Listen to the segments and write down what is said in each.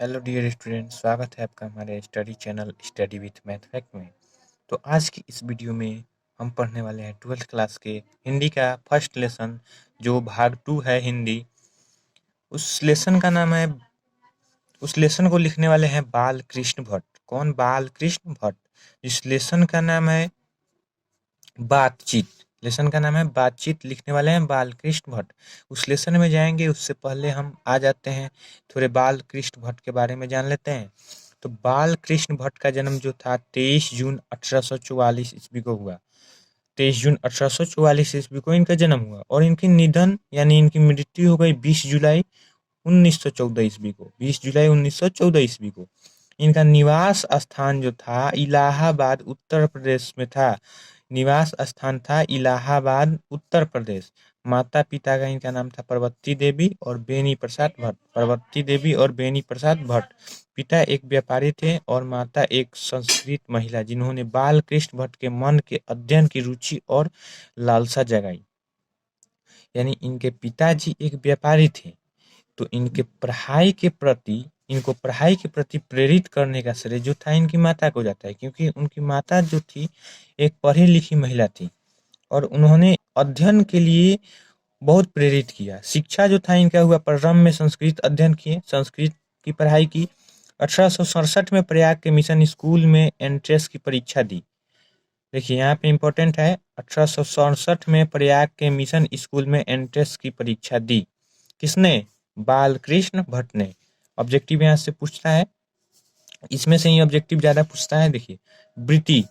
Hello dear student, स्वागत है आपका हमारे study channel study with math fact में। तो आज की इस वीडियो में हम पढ़ने वाले हैं 12th क्लास के हिंदी का फर्स्ट लेसन, जो भाग 2 है हिंदी। उस लेसन को लिखने वाले हैं बाल कृष्ण भट्ट। कौन? बाल कृष्ण भट्ट। इस लेसन का नाम है बातचीत। लेसन का नाम है बातचीत, लिखने वाले हैं बाल कृष्ण भट्ट। उस लेसन में जाएंगे उससे पहले हम आ जाते हैं, थोड़े बाल कृष्ण भट्ट के बारे में जान लेते हैं। तो बाल कृष्ण भट्ट का जन्म जो था 23 जून 1844 ईस्वी को हुआ। 23 जून 1844 ईस्वी को इनका जन्म हुआ और इनकी निधन यानी इनकी मृत्यु हो गई 20 जुलाई 1914 ईस्वी को। 20 जुलाई 1914 ईस्वी को। इनका निवास स्थान जो था इलाहाबाद उत्तर प्रदेश में था। निवास स्थान था इलाहाबाद उत्तर प्रदेश। माता पिता का इनका नाम था पार्वती देवी और बेनी प्रसाद भट्ट। पार्वती देवी और बेनी प्रसाद भट्ट। पिता एक व्यापारी थे और माता एक संस्कृत महिला, जिन्होंने बाल कृष्ण भट्ट के मन के अध्ययन की रुचि और लालसा जगाई। यानी इनके पिताजी एक व्यापारी थे, तो इनको पढ़ाई के प्रति प्रेरित करने का श्रेय जो था इनकी माता को जाता है, क्योंकि उनकी माता जो थी एक पढ़ी लिखी महिला थी और उन्होंने अध्ययन के लिए बहुत प्रेरित किया। शिक्षा जो था इनका हुआ प्रारंभ में संस्कृत अध्ययन किए, संस्कृत की पढ़ाई की। 1867 में प्रयाग के मिशन स्कूल में एंट्रेंस की परीक्षा दी। देखिए यहाँ पे इम्पोर्टेंट है, 1867 में प्रयाग के मिशन स्कूल में एंट्रेंस की परीक्षा दी। किसने? बाल कृष्ण भट्ट ने। ऑब्जेक्टिव यहाँ से पूछता है, इसमें से ही ऑब्जेक्टिव ज्यादा पूछता है। देखिए, वृत्ति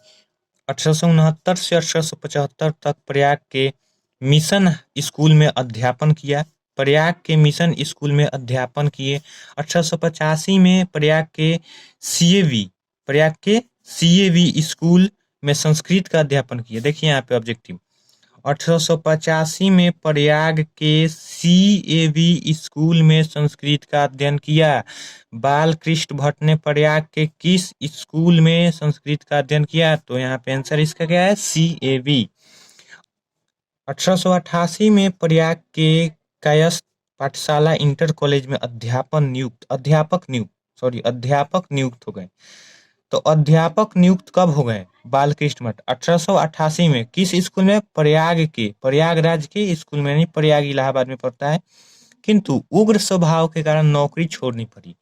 1869 से 1875 तक प्रयाग के मिशन स्कूल में अध्यापन किया। प्रयाग के मिशन स्कूल में अध्यापन किए। 1885 में प्रयाग के सीएवी स्कूल में संस्कृत का अध्यापन किया। देखिए यहाँ पे ऑब्जेक्टिव, 1885 में प्रयाग के सीएवी स्कूल में संस्कृत का अध्ययन किया। बाल कृष्ण भट्ट ने प्रयाग के किस स्कूल में संस्कृत का अध्ययन किया? तो यहाँ पे आंसर इसका क्या है? सीएवी। 1888 में प्रयाग के कायस्थ पाठशाला इंटर कॉलेज में अध्यापक नियुक्त हो गए। तो अध्यापक नियुक्त कब हो गए बालकृष्ण भट्ट? 1888 में। किस स्कूल में? प्रयागराज के स्कूल में, नहीं प्रयाग इलाहाबाद में पड़ता है। किंतु उग्र स्वभाव के कारण नौकरी छोड़नी पड़ी।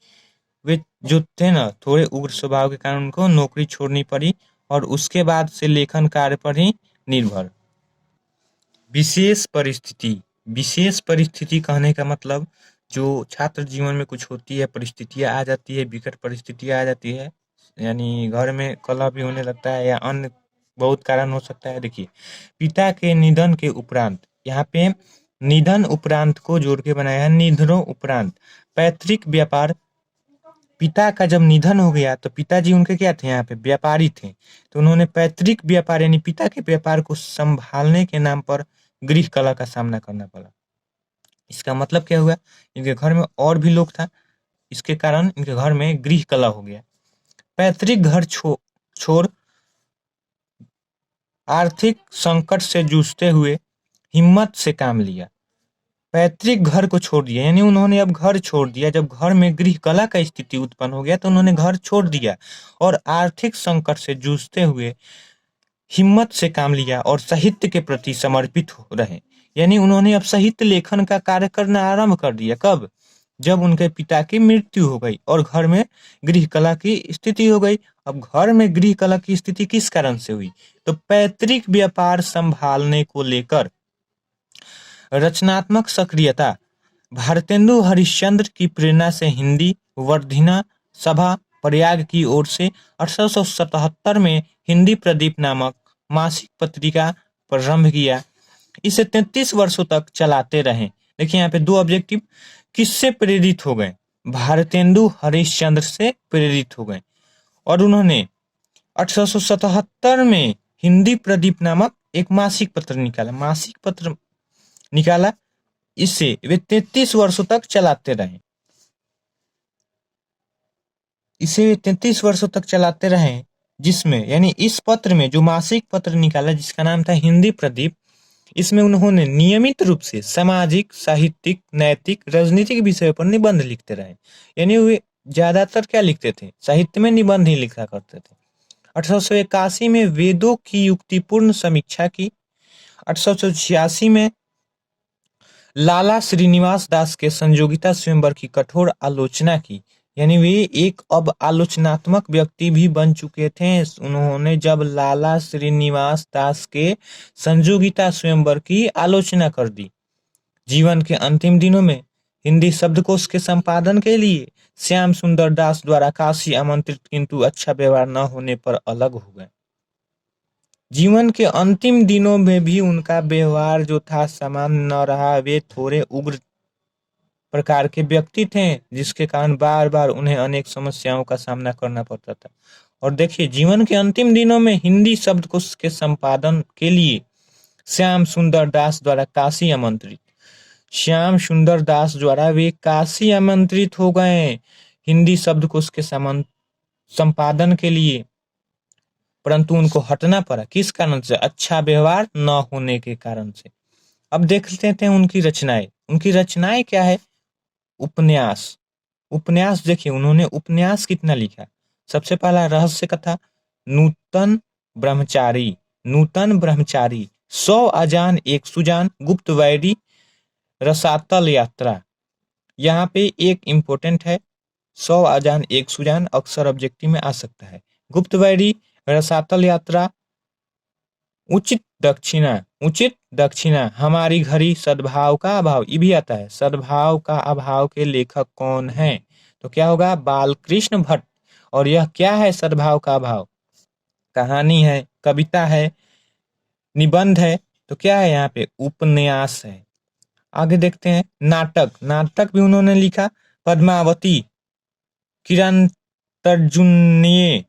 वे जो थे ना, थोड़े उग्र स्वभाव के कारण उनको नौकरी छोड़नी पड़ी और उसके बाद से लेखन कार्य पर ही निर्भर। विशेष परिस्थिति कहने का मतलब, जो छात्र जीवन में कुछ होती है, परिस्थितियां आ जाती है, विकट परिस्थितियां आ जाती है, यानी घर में कलह भी होने लगता है या अन्य बहुत कारण हो सकता है। देखिए, पिता के निधन के उपरांत, यहाँ पे निधन उपरांत को जोड़ के बनाया है, निधनों उपरांत। पैतृक व्यापार, पिता का जब निधन हो गया तो पिताजी उनके क्या थे? यहाँ पे व्यापारी थे, तो उन्होंने पैतृक व्यापार यानी पिता के व्यापार को संभालने के नाम पर गृह कलह का सामना करना पड़ा। इसका मतलब क्या हुआ? इनके घर में और भी लोग था, इसके कारण इनके घर में गृह कलह हो गया। पैतृक घर छोड़ आर्थिक संकट से जूझते हुए हिम्मत से काम लिया। पैतृक घर को छोड़ दिया यानी उन्होंने अब घर छोड़ दिया। जब घर में गृह कलह का स्थिति उत्पन्न हो गया तो उन्होंने घर छोड़ दिया और आर्थिक संकट से जूझते हुए हिम्मत से काम लिया और साहित्य के प्रति समर्पित हो रहे। यानी उन्होंने अब साहित्य लेखन का कार्य करना आरंभ कर दिया। कब? जब उनके पिता की मृत्यु हो गई और घर में गृह कलह की स्थिति हो गई। अब घर में गृह कलह की स्थिति किस कारण से हुई? तो पैतृक व्यापार संभालने को लेकर रचनात्मक सक्रियता। भारतेंदु हरिश्चंद्र की प्रेरणा से हिंदी वर्धिना सभा प्रयाग की ओर से 1877 में हिंदी प्रदीप नामक मासिक पत्रिका प्रारंभ किया। इसे 33 वर्षों तक चलाते रहे। देखिए यहाँ पे दो ऑब्जेक्टिव, किससे प्रेरित हो गए? भारतेंदु हरिश्चंद्र से प्रेरित हो गए और उन्होंने 1877 में हिंदी प्रदीप नामक एक मासिक पत्र निकाला। इसे वे 33 वर्षों तक चलाते रहे। जिसमें यानी इस पत्र में जो मासिक पत्र निकाला जिसका नाम था हिंदी प्रदीप, इसमें उन्होंने नियमित रूप से सामाजिक, साहित्यिक, नैतिक, राजनीतिक विषयों पर निबंध लिखते रहे। यानी वे ज्यादातर क्या लिखते थे, साहित्य में निबंध ही लिखा करते थे। 1881 में वेदों की युक्तिपूर्ण समीक्षा की। 1886 में लाला श्रीनिवास दास के संयोगिता स्वयंवर की कठोर आलोचना की। यानी वे एक अब आलोचनात्मक व्यक्ति भी बन चुके थे। उन्होंने जब लाला श्रीनिवास दास के संयोगिता स्वयंवर की आलोचना कर दी। जीवन के अंतिम दिनों में हिंदी शब्दकोश के संपादन के लिए श्याम सुंदर दास द्वारा काशी आमंत्रित, किंतु अच्छा व्यवहार न होने पर अलग हो गए। जीवन के अंतिम दिनों में भी उनका व्यवहार जो था सामान्य न रहा। वे थोड़े उग्र प्रकार के व्यक्ति थे, जिसके कारण बार बार उन्हें अनेक समस्याओं का सामना करना पड़ता था। और देखिए, जीवन के अंतिम दिनों में हिंदी शब्दकोश के संपादन के लिए श्याम सुंदर दास द्वारा काशी आमंत्रित, श्याम सुंदर दास द्वारा वे काशी आमंत्रित हो गए हिंदी शब्दकोश के संपादन के लिए, परंतु उनको हटना पड़ा। किस कारण से? अच्छा व्यवहार न होने के कारण से। अब देख लेते हैं उनकी रचनाएं। उनकी रचनाएं क्या है? उपन्यास। उपन्यास देखिए, उन्होंने उपन्यास कितना लिखा। सबसे पहला रहस्य कथा नूतन ब्रह्मचारी, नूतन ब्रह्मचारी, 100 अजान एक सुजान, गुप्त वैरी, रसातल यात्रा। यहाँ पे एक इम्पोर्टेंट है, 100 अजान एक सुजान अक्सर ऑब्जेक्टिव में आ सकता है। गुप्त वैरी, रसातल यात्रा, उचित दक्षिणा, उचित दक्षिणा, हमारी घड़ी, सद्भाव का अभाव, ये भी आता है। सद्भाव का अभाव के लेखक कौन है? तो क्या होगा? बालकृष्ण भट्ट। और यह क्या है सद्भाव का अभाव? कहानी है, कविता है, निबंध है, तो क्या है यहाँ पे? उपन्यास है। आगे देखते हैं नाटक। नाटक भी उन्होंने लिखा। पद्मावती, किरण तर्जुनीय,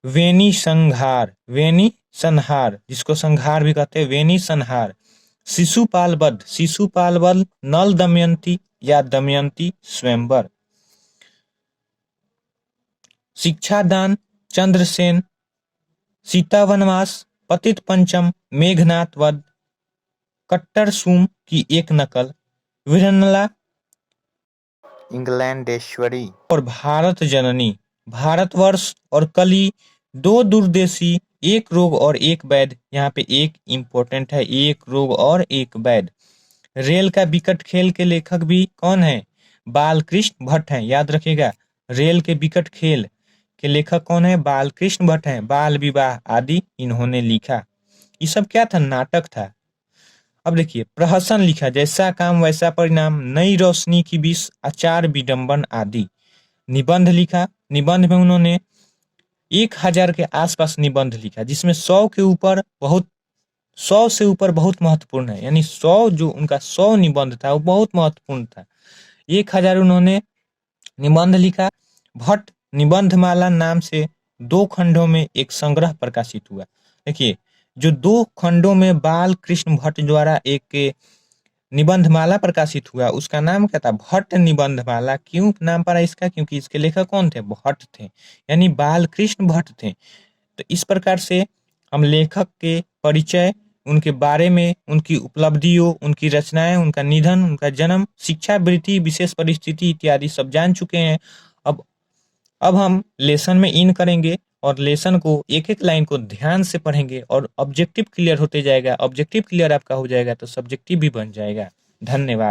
वेनी संहार, वेनी संहार, जिसको संहार भी कहते हैं, वेनी संहार, शिशुपाल वध, शिशुपाल वध, नल दमयंती या दमयंती स्वयंवर, शिक्षादान, चंद्रसेन, सीता वनवास, पतित पंचम, मेघनाथ वध, कट्टर सूम की एक नकल, विरनला, इंग्लैंडेश्वरी और भारत जननी, भारतवर्ष और कली, दो दूरदेशी, एक रोग और एक वैध। यहाँ पे एक इम्पोर्टेंट है, एक रोग और एक वैध। रेल का विकट खेल के लेखक भी कौन है? बालकृष्ण भट्ट हैं, याद रखिएगा। रेल के विकट खेल के लेखक कौन है? बालकृष्ण भट्ट हैं। बाल विवाह आदि इन्होंने लिखा। ये सब क्या था? नाटक था। अब देखिए, प्रहसन लिखा, जैसा काम वैसा परिणाम, नई रोशनी की विष, आचार विडंबन आदि। निबंध लिखा। निबंध में उन्होंने 1000 के आसपास निबंध लिखा, जिसमें 100 के ऊपर बहुत 100 से ऊपर बहुत महत्वपूर्ण है। यानी 100 जो उनका 100 निबंध था वो बहुत महत्वपूर्ण था। 1000 उन्होंने निबंध लिखा। भट्ट निबंधमाला नाम से 2 खंडों में एक संग्रह प्रकाशित हुआ। देखिए, जो 2 खंडों में बाल कृष्ण भट्ट द्वारा एक निबंधमाला प्रकाशित हुआ, उसका नाम क्या था? भट्ट निबंधमाला। क्यों नाम पड़ा इसका? क्योंकि इसके लेखक कौन थे? भट्ट थे, यानी बाल कृष्ण भट्ट थे। तो इस प्रकार से हम लेखक के परिचय, उनके बारे में, उनकी उपलब्धियों, उनकी रचनाएं, उनका निधन, उनका जन्म, शिक्षावृत्ति, विशेष परिस्थिति इत्यादि सब जान चुके हैं। अब हम लेसन में इन करेंगे और लेसन को एक एक लाइन को ध्यान से पढ़ेंगे और ऑब्जेक्टिव क्लियर होते जाएगा। ऑब्जेक्टिव क्लियर आपका हो जाएगा तो सब्जेक्टिव भी बन जाएगा। धन्यवाद।